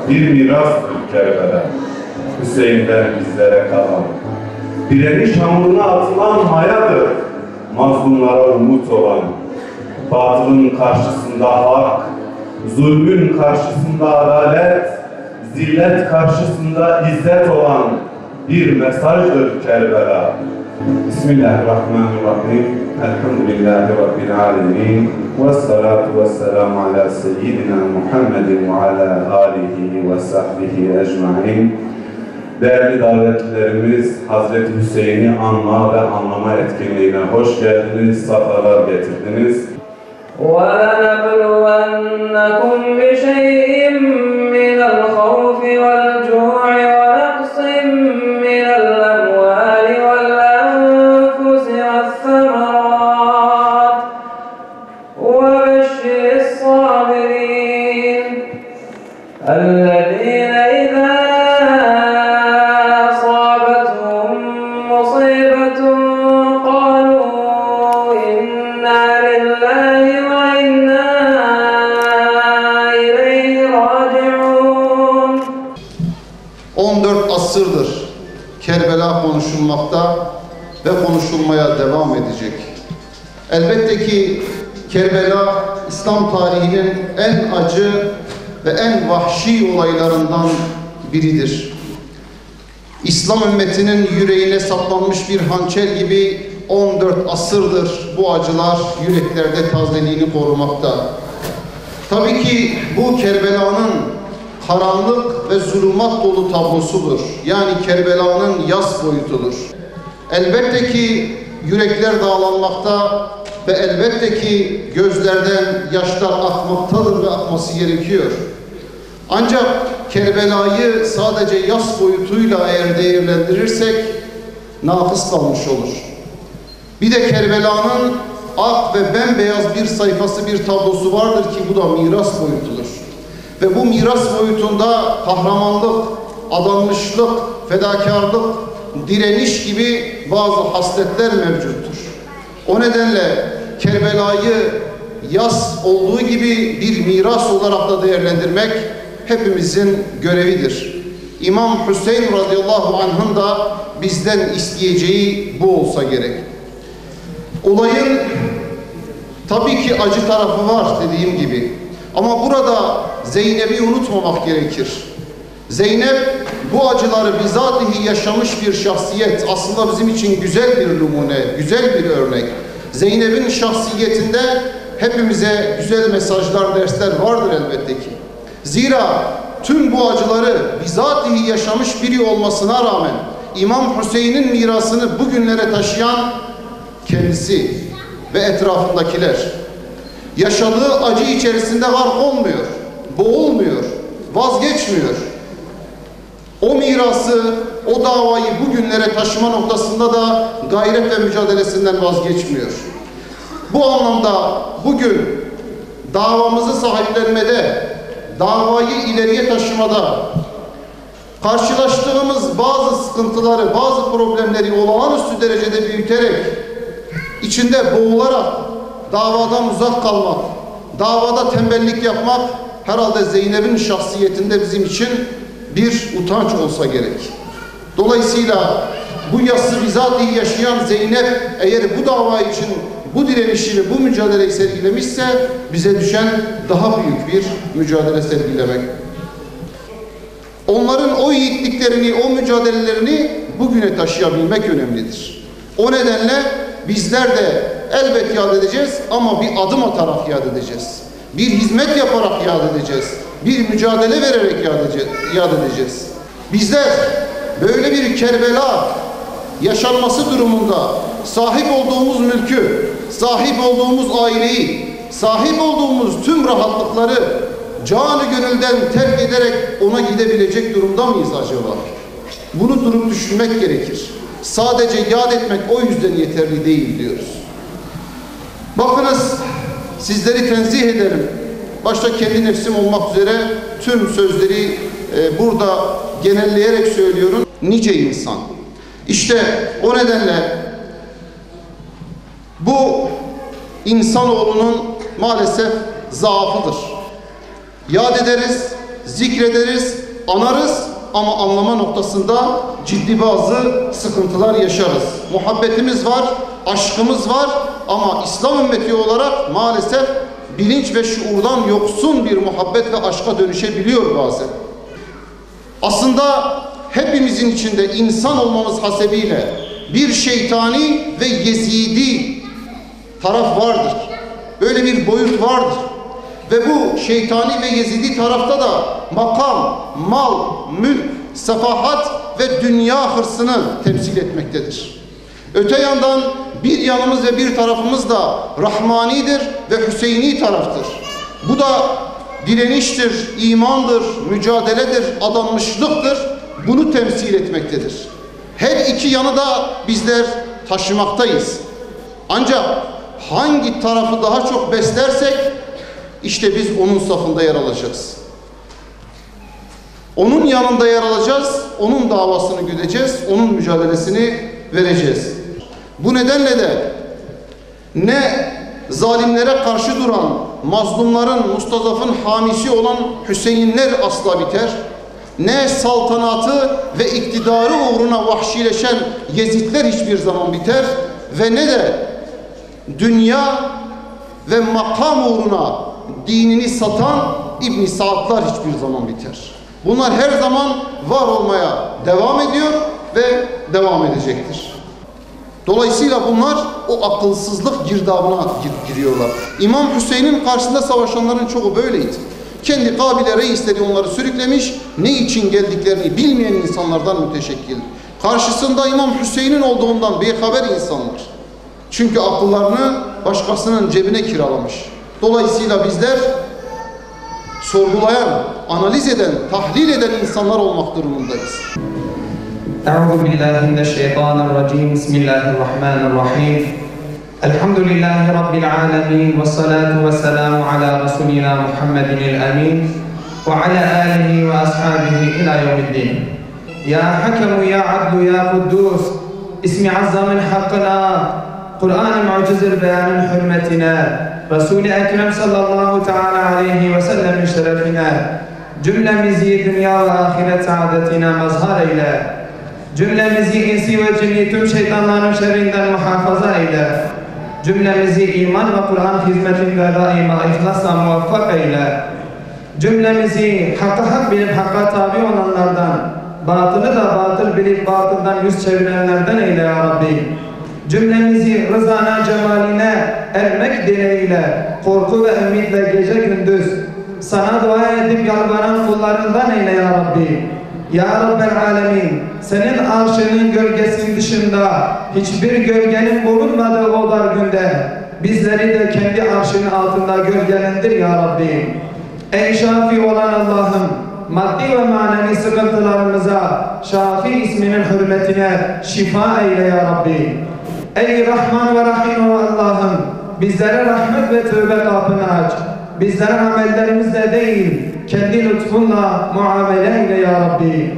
bir mirastır Kerbela. Hüseyin'den bizlere kalan. Direniş hamuruna atılan mayadır, mazlumlara umut olan. Batılın karşısında hak, zulmün karşısında adalet, zillet karşısında izzet olan bir mesajdır Kerbela. Bismillahirrahmanirrahim. Elhamdülillahi Rabbil alemin. Vessalatu vesselamu ala seyyidina Muhammedin ve ala alihi ve sahbihi ecmain. Değerli davetlilerimiz, Hazreti Hüseyin'i anma ve anlama etkinliğine hoş geldiniz, safalar getirdiniz. وَلَنَبْلُوَنَّكُمْ بِشَيْءٍ مِّنَ الْخَوْفِ وَالْجُوعِ وَنَقْصٍ مِّنَ الْأَمْوَالِ وَالْأَنفُسِ وَالثَّمَرَاتِ وَبَشِّرِ الصَّابِرِينَ الَّذِينَ إِذَا أَصَابَتْهُم مُّصِيبَةٌ قَالُوا إِنَّا لِلَّهِ وَإِنَّا إِلَيْهِ راجعون. 14 asırdır Kerbela konuşulmakta ve konuşulmaya devam edecek. Elbette ki Kerbela, İslam tarihinin en acı ve en vahşi olaylarından biridir. İslam ümmetinin yüreğine saplanmış bir hançer gibi 14 asırdır bu acılar yüreklerde tazeliğini korumakta. Tabii ki bu Kerbela'nın karanlık ve zulümat dolu tablosudur. Yani Kerbela'nın yas boyutudur. Elbette ki yürekler dağlanmakta ve elbette ki gözlerden yaşlar akmaktadır ve akması gerekiyor. Ancak Kerbela'yı sadece yas boyutuyla eğer değerlendirirsek nakıs kalmış olur. Bir de Kerbela'nın ak ve bembeyaz bir sayfası, bir tablosu vardır ki bu da miras boyutudur. Ve bu miras boyutunda kahramanlık, adanmışlık, fedakarlık, direniş gibi bazı hasletler mevcuttur. O nedenle Kerbela'yı yas olduğu gibi bir miras olarak da değerlendirmek hepimizin görevidir. İmam Hüseyin radıyallahu anh'ın da bizden isteyeceği bu olsa gerek. Olayın tabii ki acı tarafı var dediğim gibi. Ama burada Zeynep'i unutmamak gerekir. Zeynep bu acıları bizatihi yaşamış bir şahsiyet. Aslında bizim için güzel bir numune, güzel bir örnek. Zeynep'in şahsiyetinde hepimize güzel mesajlar, dersler vardır elbette ki. Zira tüm bu acıları bizatihi yaşamış biri olmasına rağmen İmam Hüseyin'in mirasını bugünlere taşıyan kendisi ve etrafındakiler. Yaşadığı acı içerisinde var olmuyor, boğulmuyor, vazgeçmiyor. O mirası, o davayı bugünlere taşıma noktasında da gayret ve mücadelesinden vazgeçmiyor. Bu anlamda bugün davamızı sahiplenmede, davayı ileriye taşımada karşılaştığımız bazı sıkıntıları, bazı problemleri olağanüstü derecede büyüterek, içinde boğularak davadan uzak kalmak, davada tembellik yapmak herhalde Zeynep'in şahsiyetinde bizim için bir utanç olsa gerek. Dolayısıyla bu yası bizatihi yaşayan Zeynep eğer bu dava için bu direnişini, bu mücadeleyi sergilemişse bize düşen daha büyük bir mücadele sergilemek. Onların o yiğitliklerini, o mücadelelerini bugüne taşıyabilmek önemlidir. O nedenle bizler de elbet yad edeceğiz ama bir adım atarak yad edeceğiz. Bir hizmet yaparak yad edeceğiz. Bir mücadele vererek yad edeceğiz. Bizler böyle bir Kerbela yaşanması durumunda sahip olduğumuz mülkü, sahip olduğumuz aileyi, sahip olduğumuz tüm rahatlıkları canı gönülden terk ederek ona gidebilecek durumda mıyız acaba? Bunu durup düşünmek gerekir. Sadece yad etmek o yüzden yeterli değil diyoruz. Bakınız, sizleri tenzih ederim. Başta kendi nefsim olmak üzere tüm sözleri burada genelleyerek söylüyorum. Nice insan. İşte o nedenle bu insanoğlunun maalesef zaafıdır. Yad ederiz zikrederiz, anarız ama anlama noktasında ciddi bazı sıkıntılar yaşarız. Muhabbetimiz var, aşkımız var ama İslam ümmeti olarak maalesef bilinç ve şuurdan yoksun bir muhabbet ve aşka dönüşebiliyor bazen. Aslında hepimizin içinde insan olmamız hasebiyle bir şeytani ve yezidi taraf vardır. Böyle bir boyut vardır. Ve bu şeytani ve yezidi tarafta da makam, mal, mülk, sefahat ve dünya hırsını temsil etmektedir. Öte yandan bir yanımız ve bir tarafımız da Rahmanidir ve Hüseyini taraftır. Bu da direniştir, imandır, mücadeledir, adanmışlıktır. Bunu temsil etmektedir. Her iki yanı da bizler taşımaktayız. Ancak hangi tarafı daha çok beslersek işte biz onun safında yer alacağız. Onun yanında yer alacağız, onun davasını güdeceğiz, onun mücadelesini vereceğiz. Bu nedenle de ne zalimlere karşı duran, mazlumların, mustazafın hamisi olan Hüseyinler asla biter, ne saltanatı ve iktidarı uğruna vahşileşen Yezidler hiçbir zaman biter ve ne de dünya ve makam uğruna dinini satan İbn Saadlar hiçbir zaman biter. Bunlar her zaman var olmaya devam ediyor ve devam edecektir. Dolayısıyla bunlar o akılsızlık girdabına giriyorlar. İmam Hüseyin'in karşısında savaşanların çoğu böyleydi. Kendi kabile reisleri onları sürüklemiş, ne için geldiklerini bilmeyen insanlardan müteşekkil. Karşısında İmam Hüseyin'in olduğundan beyhaber insanlar. Çünkü akıllarını başkasının cebine kiralamış. Dolayısıyla bizler sorgulayan, analiz eden, tahlil eden insanlar olmak durumundayız. Euzubillahimineşşeytanirracim. Bismillahirrahmanirrahim. Elhamdülillahi Rabbil alemin. Ve salatu ve selamu ala Resulina Muhammedinil emin. Ve ala alihi ve ashabihi ila yevmiddin. Ya hakemu ya adlu ya kuddus. İsmi azzamin hakkına. Kur'an-ı mucizir beyanın hürmetine. Resul-i Ekrem sallallahu teala aleyhi ve sellem'in şerefine. Cümlemizi dünya ve ahiret saadetine mazhar eyle. Cümlemizi insi ve cinni tüm şeytanların şerrinden muhafaza eyle. Cümlemizi iman ve Kur'an hizmetinde daima ihlasla muvaffak eyle. Cümlemizi hakka hak bilip hakka tabi olanlardan, batılı da batıl bilip batıldan yüz çevirenlerden eyle ya Rabbi. Cümlemizi rızana cemaline ermek dileğiyle, korku ve ümitle gece gündüz sana dua edip yalvaran kullarından eyle ya Rabbi. Ya Rabbel Alemin, senin arşının gölgesinin dışında hiçbir gölgenin bulunmadığı o dar günde bizleri de kendi arşının altında gölgelendir ya Rabbi. Ey şafi olan Allah'ım, maddi ve manevi sıkıntılarımıza Şafi isminin hürmetine şifa eyle ya Rabbi. Ey Rahman ve Rahim Allah'ım, bizlere rahmet ve tövbe kapını aç. Bizlere amellerimizle değil, kendi lütfunla muamele eyle ya Rabbi.